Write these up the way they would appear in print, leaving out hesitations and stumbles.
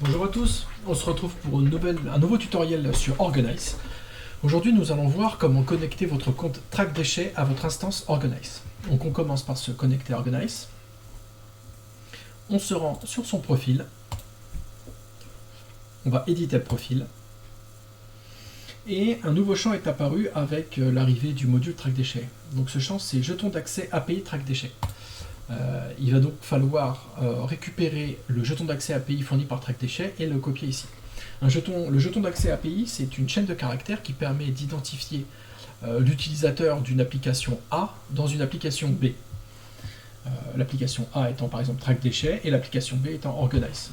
Bonjour à tous, on se retrouve pour un nouveau tutoriel sur Organize. Aujourd'hui nous allons voir comment connecter votre compte Track Déchets à votre instance Organize. Donc on commence par se connecter à Organize. On se rend sur son profil. On va éditer le profil. Et un nouveau champ est apparu avec l'arrivée du module Track Déchets. Donc ce champ c'est jeton d'accès API Track Déchets. Il va donc falloir récupérer le jeton d'accès API fourni par Track Déchets et le copier ici. Le jeton d'accès API, c'est une chaîne de caractères qui permet d'identifier l'utilisateur d'une application A dans une application B. L'application A étant par exemple Track Déchets et l'application B étant Organize.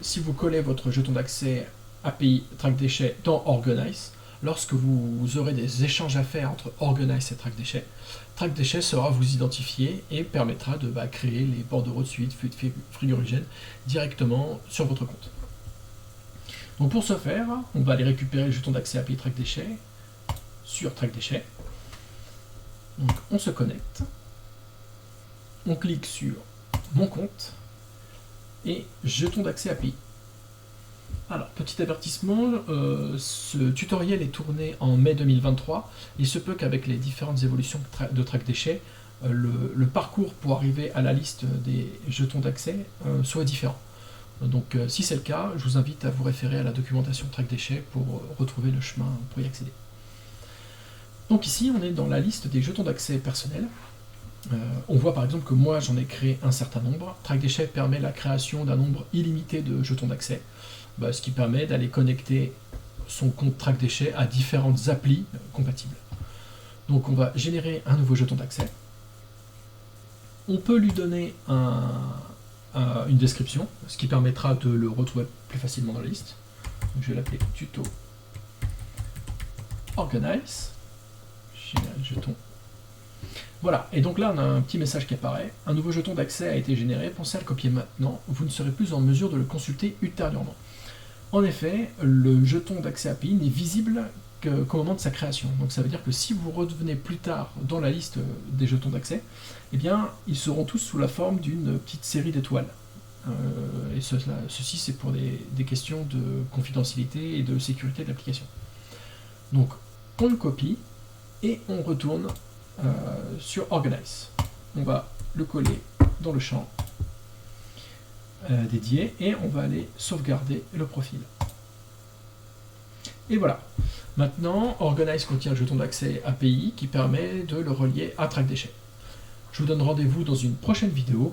Si vous collez votre jeton d'accès API Track Déchets dans Organize, lorsque vous aurez des échanges à faire entre Organize et Track Déchets saura vous identifier et permettra de créer les bordereaux de suite, fluides frigorigènes directement sur votre compte. Donc pour ce faire, on va aller récupérer le jeton d'accès API Track Déchets sur Track Déchets. Donc on se connecte, on clique sur mon compte et jeton d'accès API. Alors, petit avertissement, ce tutoriel est tourné en mai 2023. Il se peut qu'avec les différentes évolutions de Track Déchets, le parcours pour arriver à la liste des jetons d'accès soit différent. Donc, si c'est le cas, je vous invite à vous référer à la documentation Track Déchets pour retrouver le chemin pour y accéder. Donc ici, on est dans la liste des jetons d'accès personnels. On voit par exemple que moi, j'en ai créé un certain nombre. Track Déchets permet la création d'un nombre illimité de jetons d'accès. Ce qui permet d'aller connecter son compte Track Déchets à différentes applis compatibles. Donc on va générer un nouveau jeton d'accès. On peut lui donner une description, ce qui permettra de le retrouver plus facilement dans la liste. Donc, je vais l'appeler tuto Organize. Générer le jeton. Voilà, et donc là on a un petit message qui apparaît. Un nouveau jeton d'accès a été généré, pensez à le copier maintenant, vous ne serez plus en mesure de le consulter ultérieurement. En effet, le jeton d'accès API n'est visible qu'au moment de sa création. Donc ça veut dire que si vous revenez plus tard dans la liste des jetons d'accès, eh bien, ils seront tous sous la forme d'une petite série d'étoiles. Et ceci, c'est pour des questions de confidentialité et de sécurité de l'application. Donc, on le copie et on retourne sur Organize. On va le coller dans le champ dédié et on va aller sauvegarder le profil. Et voilà. Maintenant, Organize contient le jeton d'accès API qui permet de le relier à Track Déchets. Je vous donne rendez-vous dans une prochaine vidéo